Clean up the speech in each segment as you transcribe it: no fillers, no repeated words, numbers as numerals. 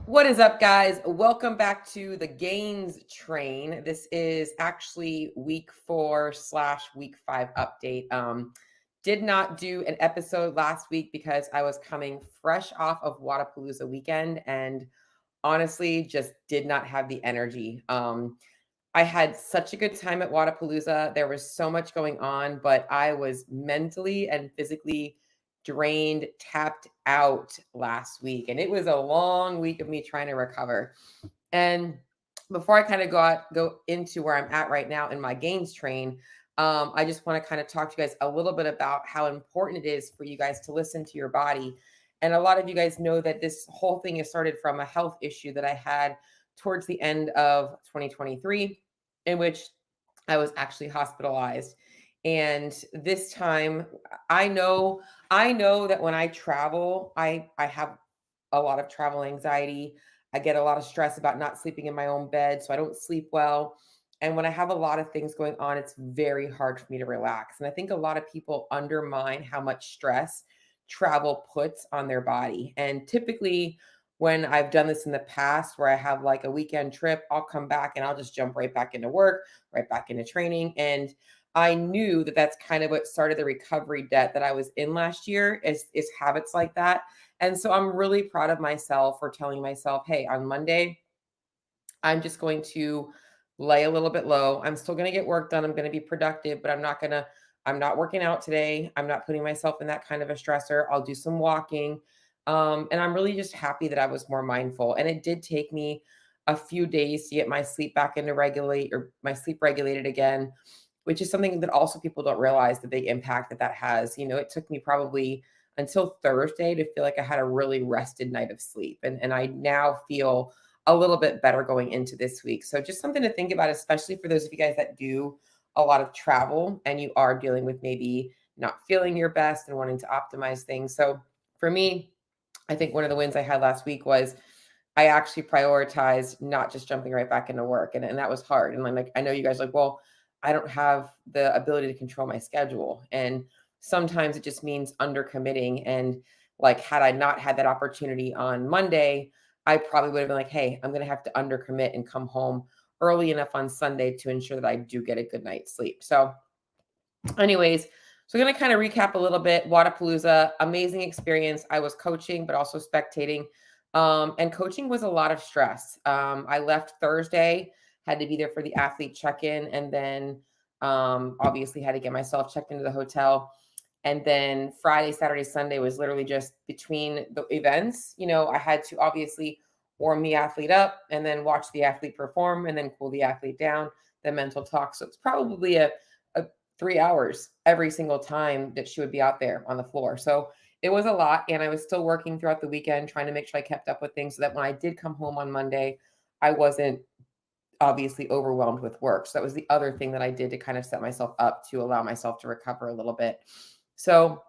What is up, guys? Welcome back to the GAINZ train. This is actually week 4/week 5 update. Did not do an episode last week because I was coming fresh off of Wadapalooza weekend and honestly just did not have the energy. I had such a good time at Wadapalooza. There was so much going on, but I was mentally and physically drained, tapped out last week. And it was a long week of me trying to recover. And before I kind of go into where I'm at right now in my GAINZ train, I just want to kind of talk to you guys a little bit about how important it is for you guys to listen to your body. And a lot of you guys know that this whole thing has started from a health issue that I had towards the end of 2023, in which I was actually hospitalized. And this time, I know, I know that when I travel, I have a lot of travel anxiety. I get a lot of stress about not sleeping in my own bed, so I don't sleep well. And when I have a lot of things going on, it's very hard for me to relax. And I think a lot of people undermine how much stress travel puts on their body. And typically, when I've done this in the past, where I have like a weekend trip, I'll come back and I'll just jump right back into work, right back into training. And I knew that that's kind of what started the recovery debt that I was in last year is habits like that. And so I'm really proud of myself for telling myself, hey, on Monday, I'm just going to lay a little bit low. I'm still going to get work done. I'm going to be productive, but I'm not working out today. I'm not putting myself in that kind of a stressor. I'll do some walking. And I'm really just happy that I was more mindful. And it did take me a few days to get my sleep back into regulate or my sleep regulated again, which is something that also people don't realize the big impact that that has. You know, it took me probably until Thursday to feel like I had a really rested night of sleep. And I now feel a little bit better going into this week. So just something to think about, especially for those of you guys that do a lot of travel and you are dealing with maybe not feeling your best and wanting to optimize things. So for me, I think one of the wins I had last week was I actually prioritized not just jumping right back into work. And that was hard. And I'm like, I know you guys are like, well, I don't have the ability to control my schedule. And sometimes it just means undercommitting. And like, had I not had that opportunity on Monday, I probably would have been like, hey, I'm going to have to undercommit and come home early enough on Sunday to ensure that I do get a good night's sleep. So, anyways, so I'm going to kind of recap a little bit. Wadapalooza, amazing experience. I was coaching, but also spectating. And coaching was a lot of stress. I left Thursday, had to be there for the athlete check-in, and then obviously had to get myself checked into the hotel. And then Friday, Saturday, Sunday was literally just between the events. You know, I had to obviously warm the athlete up and then watch the athlete perform and then cool the athlete down, the mental talk. So it's probably a 3 hours every single time that she would be out there on the floor. So it was a lot. And I was still working throughout the weekend, trying to make sure I kept up with things so that when I did come home on Monday, I wasn't obviously overwhelmed with work. So that was the other thing that I did to kind of set myself up to allow myself to recover a little bit. So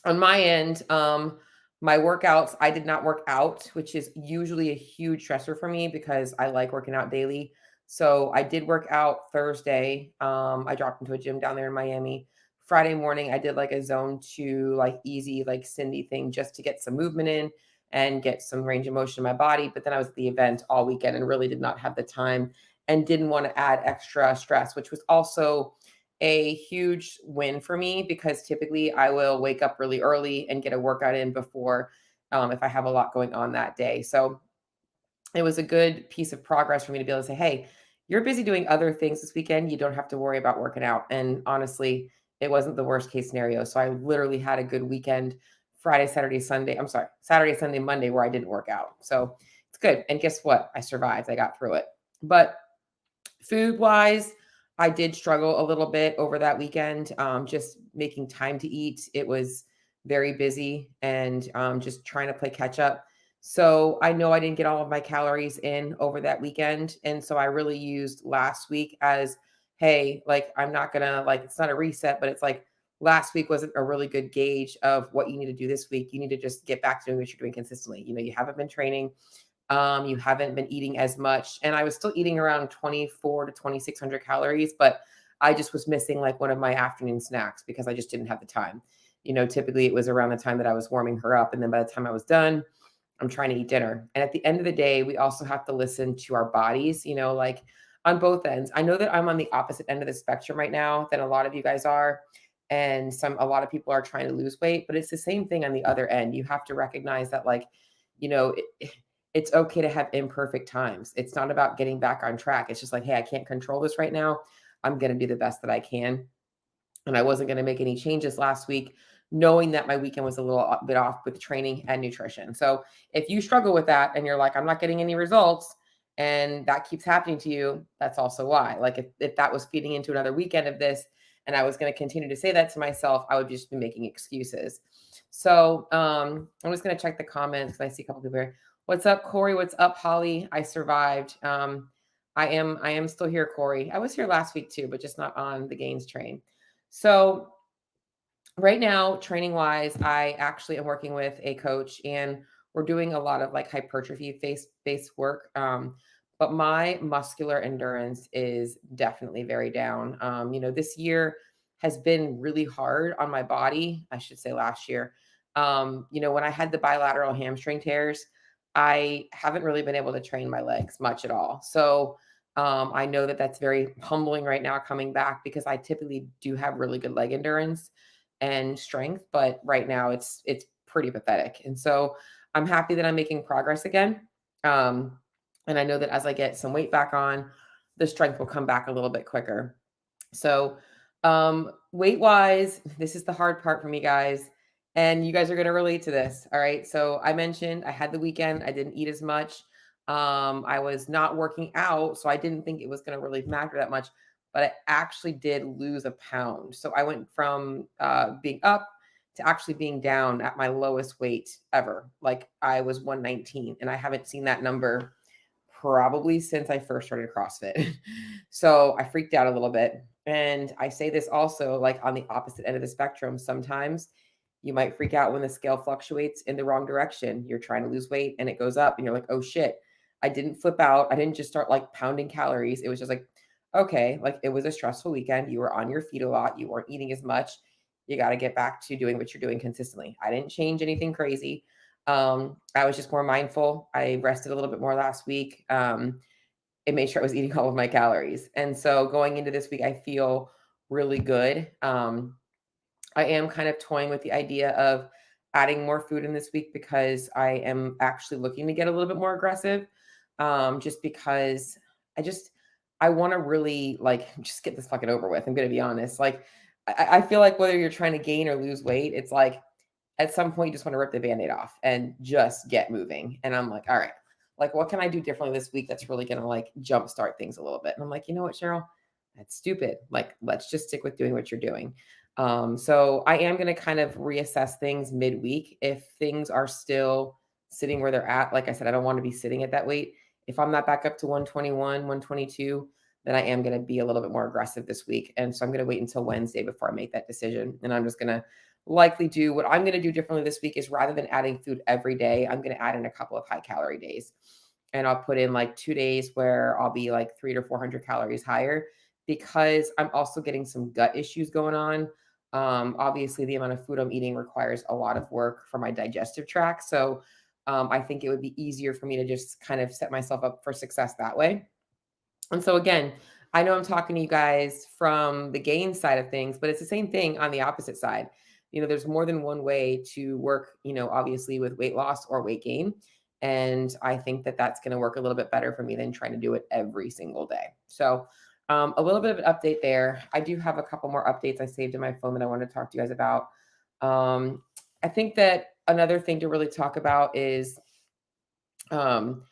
on my end, my workouts, I did not work out, which is usually a huge stressor for me because I like working out daily. So I did work out Thursday. I dropped into a gym down there in Miami. Friday morning, I did like a zone 2, like easy, like Cindy thing just to get some movement in and get some range of motion in my body. But then I was at the event all weekend and really did not have the time and didn't want to add extra stress, which was also a huge win for me because typically I will wake up really early and get a workout in before if I have a lot going on that day. So it was a good piece of progress for me to be able to say, hey, you're busy doing other things this weekend. You don't have to worry about working out. And honestly, it wasn't the worst case scenario. So I literally had a good weekend Friday, Saturday, Sunday. I'm sorry, Saturday, Sunday, Monday, where I didn't work out. So it's good. And guess what? I survived. I got through it. But food wise, I did struggle a little bit over that weekend, just making time to eat. It was very busy and just trying to play catch up. So I know I didn't get all of my calories in over that weekend. And so I really used last week as, hey, like, I'm not going to, like, it's not a reset, but it's like last week wasn't a really good gauge of what you need to do this week. You need to just get back to doing what you're doing consistently. You know, you haven't been training. You haven't been eating as much. And I was still eating around 24 to 2,600 calories, but I just was missing like one of my afternoon snacks because I just didn't have the time. You know, typically it was around the time that I was warming her up. And then by the time I was done, I'm trying to eat dinner. And at the end of the day, we also have to listen to our bodies, like on both ends. I know that I'm on the opposite end of the spectrum right now than a lot of you guys are. And a lot of people are trying to lose weight, but it's the same thing on the other end. You have to recognize that, like, you know, it, it's okay to have imperfect times. It's not about getting back on track. It's just like, hey, I can't control this right now. I'm going to do the best that I can, and I wasn't going to make any changes last week, knowing that my weekend was a little bit off with training and nutrition. So if you struggle with that and you're like, I'm not getting any results, and that keeps happening to you, that's also why. Like if that was feeding into another weekend of this, and I was going to continue to say that to myself, I would just be making excuses. So I'm just going to check the comments because I see a couple people here. What's up, Corey? What's up, Holly? I survived. I am still here, Corey. I was here last week too, but just not on the GAINZ train. So right now, training wise, I actually am working with a coach, and we're doing a lot of like hypertrophy based work. But my muscular endurance is definitely very down. This year has been really hard on my body. I should say last year. When I had the bilateral hamstring tears, I haven't really been able to train my legs much at all. So I know that that's very humbling right now coming back because I typically do have really good leg endurance and strength, but right now it's pretty pathetic. And so I'm happy that I'm making progress again. Um, and I know that as I get some weight back on, the strength will come back a little bit quicker. So, weight wise, this is the hard part for me, guys. And you guys are going to relate to this. All right. So, I mentioned I had the weekend, I didn't eat as much. I was not working out. So, I didn't think it was going to really matter that much, but I actually did lose a pound. So, I went from being up to actually being down at my lowest weight ever. Like, I was 119, and I haven't seen that number probably since I first started CrossFit. So I freaked out a little bit. And I say this also like on the opposite end of the spectrum. Sometimes you might freak out when the scale fluctuates in the wrong direction. You're trying to lose weight and it goes up, and you're like, oh shit, I didn't flip out. I didn't just start like pounding calories. It was just like, okay, like it was a stressful weekend. You were on your feet a lot. You weren't eating as much. You got to get back to doing what you're doing consistently. I didn't change anything crazy. I was just more mindful. I rested a little bit more last week. It made sure I was eating all of my calories. And so going into this week, I feel really good. I am kind of toying with the idea of adding more food in this week because I am actually looking to get a little bit more aggressive. Just because I want to really like just get this fucking over with. I'm gonna be honest. Like I feel like whether you're trying to gain or lose weight, it's like at some point you just want to rip the band-aid off and just get moving. And I'm like, all right, like what can I do differently this week that's really gonna like jumpstart things a little bit? And I'm like, you know what, Cheryl? That's stupid. Like, let's just stick with doing what you're doing. So I am gonna kind of reassess things midweek. If things are still sitting where they're at, like I said, I don't want to be sitting at that weight. If I'm not back up to 121, 122, then I am going to be a little bit more aggressive this week. And so I'm going to wait until Wednesday before I make that decision. And I'm just going to likely do what I'm going to do differently this week is rather than adding food every day, I'm going to add in a couple of high calorie days. And I'll put in like 2 days where I'll be like 300 to 400 calories higher because I'm also getting some gut issues going on. Obviously, the amount of food I'm eating requires a lot of work for my digestive tract. So I think it would be easier for me to just kind of set myself up for success that way. And so again, I know I'm talking to you guys from the gain side of things, but it's the same thing on the opposite side. There's more than one way to work, obviously with weight loss or weight gain. And I think that that's going to work a little bit better for me than trying to do it every single day. So, a little bit of an update there. I do have a couple more updates I saved in my phone that I want to talk to you guys about. I think that another thing to really talk about is um,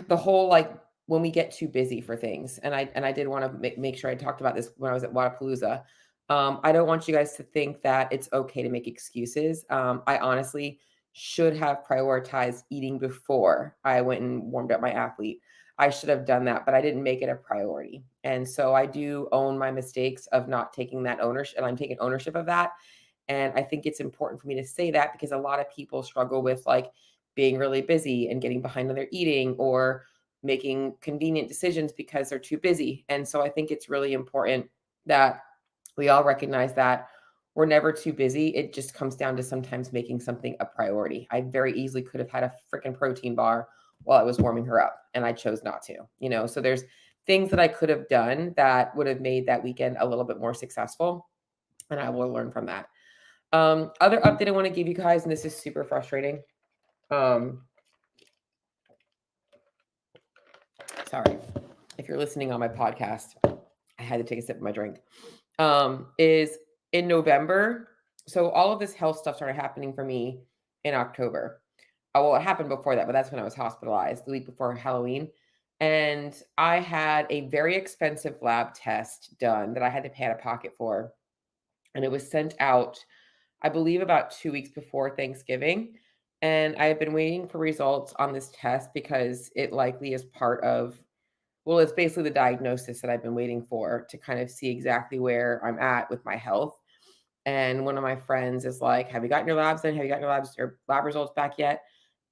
the whole like when we get too busy for things. And I did want to make sure I talked about this when I was at Wadapalooza. I don't want you guys to think that it's okay to make excuses. I honestly should have prioritized eating before I went and warmed up my athlete. I should have done that, but I didn't make it a priority. And so I do own my mistakes of not taking that ownership, and I'm taking ownership of that. And I think it's important for me to say that because a lot of people struggle with like being really busy and getting behind on their eating or making convenient decisions because they're too busy. And so I think it's really important that we all recognize that we're never too busy. It just comes down to sometimes making something a priority. I very easily could have had a freaking protein bar while I was warming her up, and I chose not to, So there's things that I could have done that would have made that weekend a little bit more successful, and I will learn from that. Other update I want to give you guys, and this is super frustrating. Sorry, if you're listening on my podcast, I had to take a sip of my drink. Is in November. So all of this health stuff started happening for me in October. Well, it happened before that, but that's when I was hospitalized the week before Halloween. And I had a very expensive lab test done that I had to pay out of pocket for. And it was sent out, I believe, about 2 weeks before Thanksgiving. And I have been waiting for results on this test because it likely is part of, well, it's basically the diagnosis that I've been waiting for to kind of see exactly where I'm at with my health. And one of my friends is like, "Have you gotten your labs in? Have you gotten your lab results back yet?"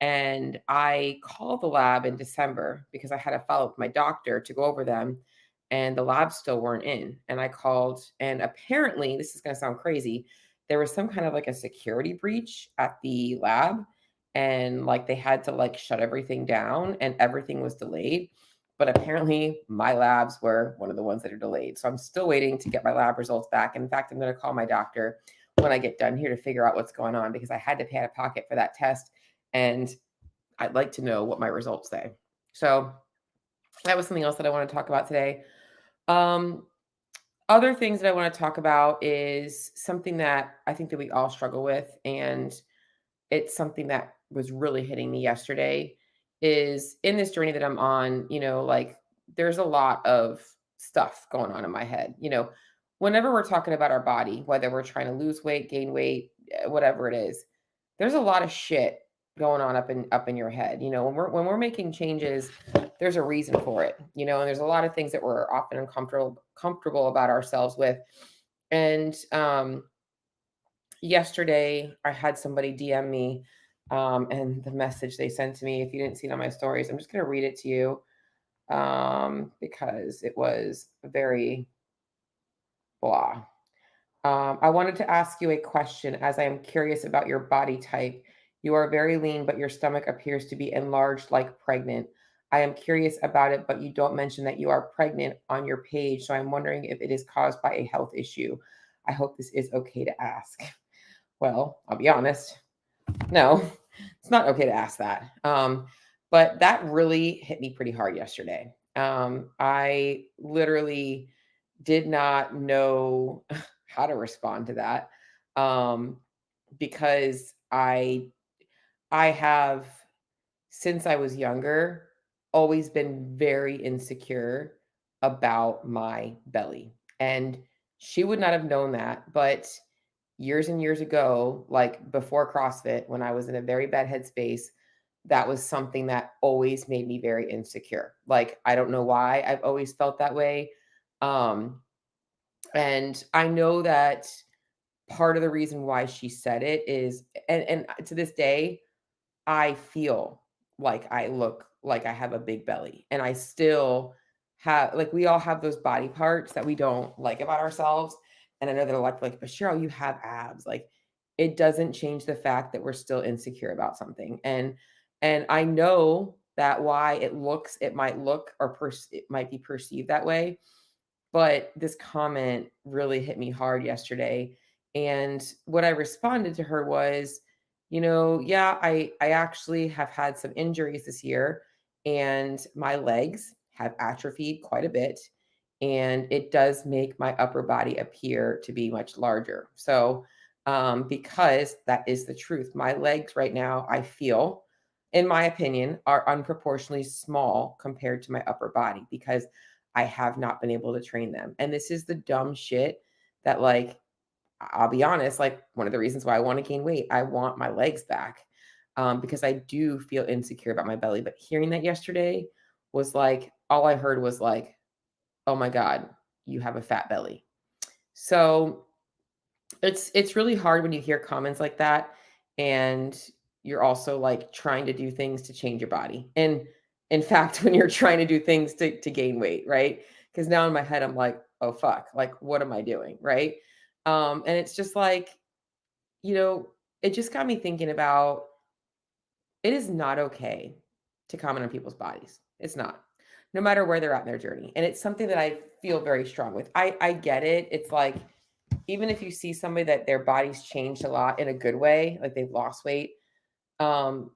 And I called the lab in December because I had to follow up with my doctor to go over them, and the labs still weren't in. And I called, and apparently, this is going to sound crazy, there was some kind of like a security breach at the lab, and like they had to like shut everything down, and everything was delayed. But apparently, my labs were one of the ones that are delayed. So I'm still waiting to get my lab results back. And in fact, I'm going to call my doctor when I get done here to figure out what's going on because I had to pay out of pocket for that test. And I'd like to know what my results say. So that was something else that I want to talk about today. Um, Other things that I want to talk about is something that I think that we all struggle with. And it's something that was really hitting me yesterday is in this journey that I'm on, like there's a lot of stuff going on in my head. Whenever we're talking about our body, whether we're trying to lose weight, gain weight, whatever it is, there's a lot of shit going on up in your head. When we're making changes, there's a reason for it, and there's a lot of things that we're often uncomfortable about ourselves with. And yesterday I had somebody DM me, and the message they sent to me, if you didn't see it on my stories, I'm just going to read it to you, because it was very blah. I wanted to ask you a question as I am curious about your body type. You are very lean, but your stomach appears to be enlarged like pregnant. I am curious about it, but you don't mention that you are pregnant on your page. So I'm wondering if it is caused by a health issue. I hope this is okay to ask. Well, I'll be honest. No, it's not okay to ask that. But that really hit me pretty hard yesterday. I literally did not know how to respond to that, because I have, since I was younger, always been very insecure about my belly. And she would not have known that, but years and years ago, like before CrossFit, when I was in a very bad headspace, that was something that always made me very insecure. Like, I don't know why I've always felt that way. Um, and I know that part of the reason why she said it is, and to this day, I feel like I look like I have a big belly, and I still have, like, we all have those body parts that we don't like about ourselves. And I know they're like, but Cheryl, you have abs. Like, it doesn't change the fact that we're still insecure about something. And I know that why it might look or it might be perceived that way. But this comment really hit me hard yesterday. And what I responded to her was, yeah, I actually have had some injuries this year, and my legs have atrophied quite a bit. And it does make my upper body appear to be much larger. So, because that is the truth, my legs right now, I feel, in my opinion, are unproportionately small compared to my upper body because I have not been able to train them. And this is the dumb shit that, like, I'll be honest, like, one of the reasons why I want to gain weight, I want my legs back, because I do feel insecure about my belly. But hearing that yesterday was like, all I heard was like, oh my God, you have a fat belly. So it's really hard when you hear comments like that, and you're also like trying to do things to change your body. And in fact, when you're trying to do things to gain weight, right? Because now in my head, I'm like, oh fuck, like what am I doing? Right. And it's just like, you know, it just got me thinking about it is not okay to comment on people's bodies. It's not. No matter where they're at in their journey. And it's something that I feel very strong with. I get it. It's like even if you see somebody that their body's changed a lot in a good way, like they've lost weight, um,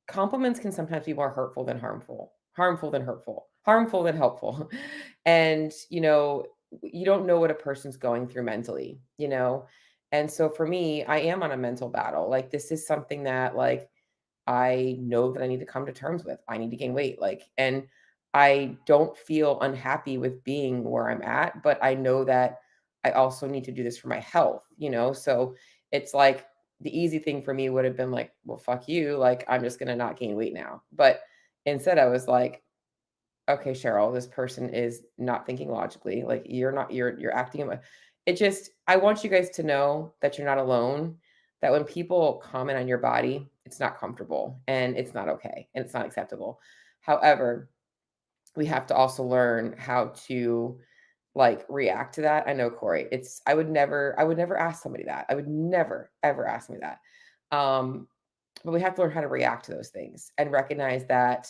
compliments can sometimes be more hurtful than harmful, harmful than hurtful, harmful than helpful. And, you don't know what a person's going through mentally. And so for me, I am on a mental battle. Like this is something that like I know that I need to come to terms with. I need to gain weight. And I don't feel unhappy with being where I'm at, but I know that I also need to do this for my health. So it's like the easy thing for me would have been like, well, fuck you. Like, I'm just going to not gain weight now. But instead, I was like, okay, Cheryl, this person is not thinking logically. Like, you're acting. It just, I want you guys to know that you're not alone, that when people comment on your body, it's not comfortable and it's not okay and it's not acceptable. However, we have to also learn how to like react to that. I know Corey, I would never ask somebody that. I would never, ever ask me that. Um, but we have to learn how to react to those things and recognize that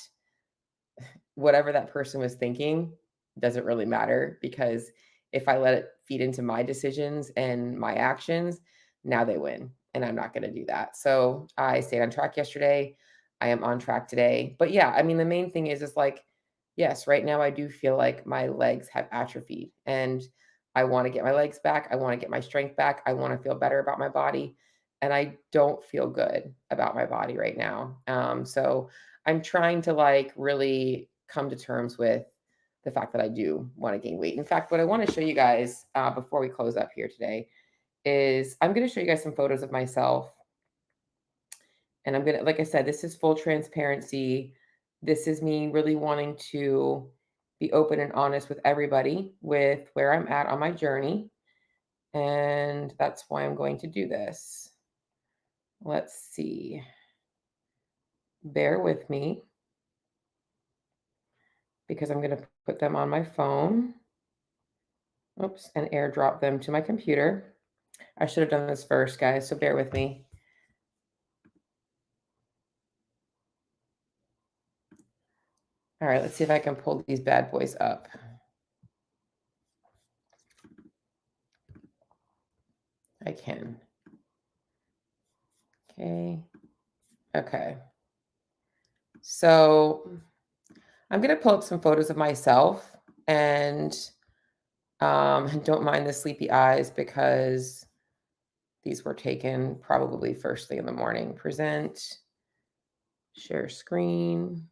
whatever that person was thinking doesn't really matter because if I let it feed into my decisions and my actions, now they win. And I'm not going to do that. So I stayed on track yesterday. I am on track today. But yeah, I mean, the main thing is like, yes, right now I do feel like my legs have atrophied and I want to get my legs back. I want to get my strength back. I want to feel better about my body. And I don't feel good about my body right now. So I'm trying to like really come to terms with the fact that I do want to gain weight. In fact, what I want to show you guys before we close up here today is I'm going to show you guys some photos of myself. And I'm going to, like I said, this is full transparency. This is me really wanting to be open and honest with everybody with where I'm at on my journey. And that's why I'm going to do this. Let's see. Bear with me because I'm going to put them on my phone. Oops, and airdrop them to my computer. I should have done this first, guys, so bear with me. All right, let's see if I can pull these bad boys up. I can. Okay. So I'm going to pull up some photos of myself and don't mind the sleepy eyes because these were taken probably first thing in the morning. Present, share screen.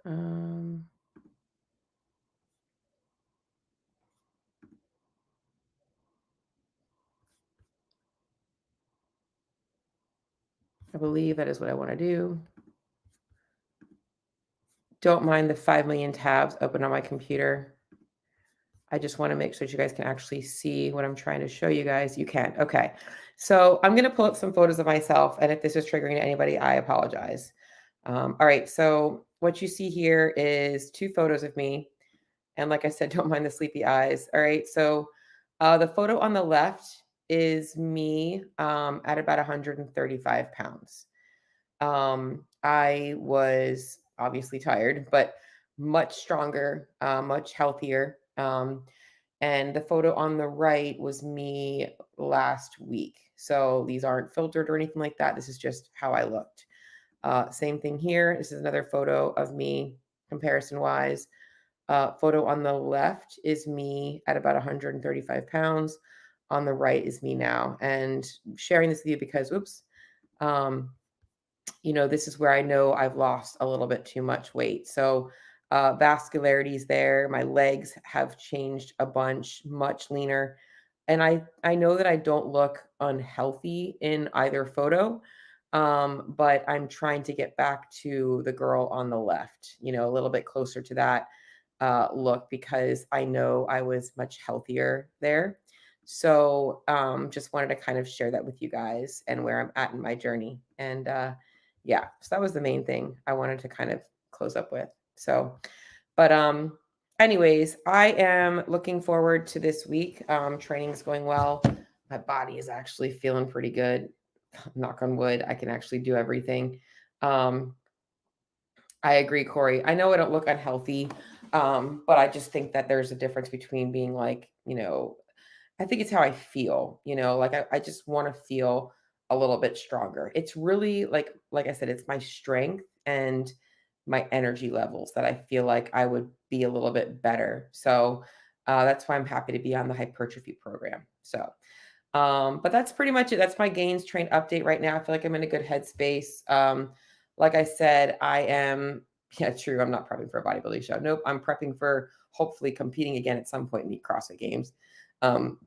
Um, I believe that is what I want to do. Don't mind the 5 million tabs open on my computer. I just want to make sure that you guys can actually see what I'm trying to show you guys. You can. Okay. So I'm going to pull up some photos of myself. And if this is triggering to anybody, I apologize. All right. So what you see here is 2 photos of me. And like I said, don't mind the sleepy eyes. All right. So the photo on the left is me at about 135 pounds. I was obviously tired, but much stronger, much healthier. And the photo on the right was me last week. So these aren't filtered or anything like that. This is just how I looked. Same thing here. This is another photo of me comparison wise. Photo on the left is me at about 135 pounds. On the right is me now. And sharing this with you because, oops, this is where I know I've lost a little bit too much weight. So, vascularity is there. My legs have changed a bunch, much leaner. And I know that I don't look unhealthy in either photo, but I'm trying to get back to the girl on the left, a little bit closer to that look because I know I was much healthier there. So, just wanted to kind of share that with you guys and where I'm at in my journey. And yeah, so that was the main thing I wanted to kind of close up with. So, but anyways, I am looking forward to this week. Training is going well. My body is actually feeling pretty good. Knock on wood, I can actually do everything. Um, I agree, Corey. I know I don't look unhealthy, but I just think that there's a difference between being like, I think it's how I feel, like I just want to feel a little bit stronger. It's really like I said, it's my strength and my energy levels that I feel like I would be a little bit better. So that's why I'm happy to be on the hypertrophy program. So but that's pretty much it. That's my gains train update right now. I feel like I'm in a good headspace. Like I said, I am, yeah, true. I'm not prepping for a bodybuilding show. Nope. I'm prepping for hopefully competing again at some point in the CrossFit Games. Um,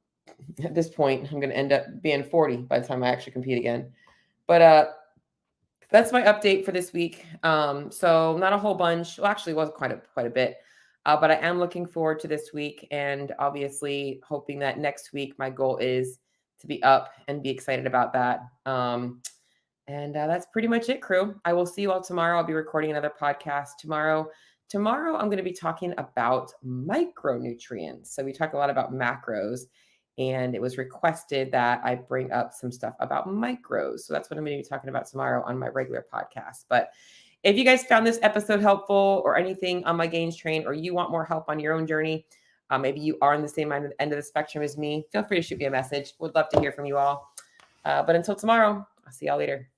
at this point, I'm going to end up being 40 by the time I actually compete again. But that's my update for this week. So not a whole bunch. Well, actually, it was quite a bit. But I am looking forward to this week, and obviously hoping that next week my goal is to be up and be excited about that. And that's pretty much it, crew. I will see you all tomorrow. I'll be recording another podcast tomorrow. Tomorrow, I'm going to be talking about micronutrients. So we talk a lot about macros, and it was requested that I bring up some stuff about micros. So that's what I'm going to be talking about tomorrow on my regular podcast. But if you guys found this episode helpful or anything on my gains train, or you want more help on your own journey, maybe you are on the same end of the spectrum as me, feel free to shoot me a message. Would love to hear from you all. But until tomorrow, I'll see y'all later.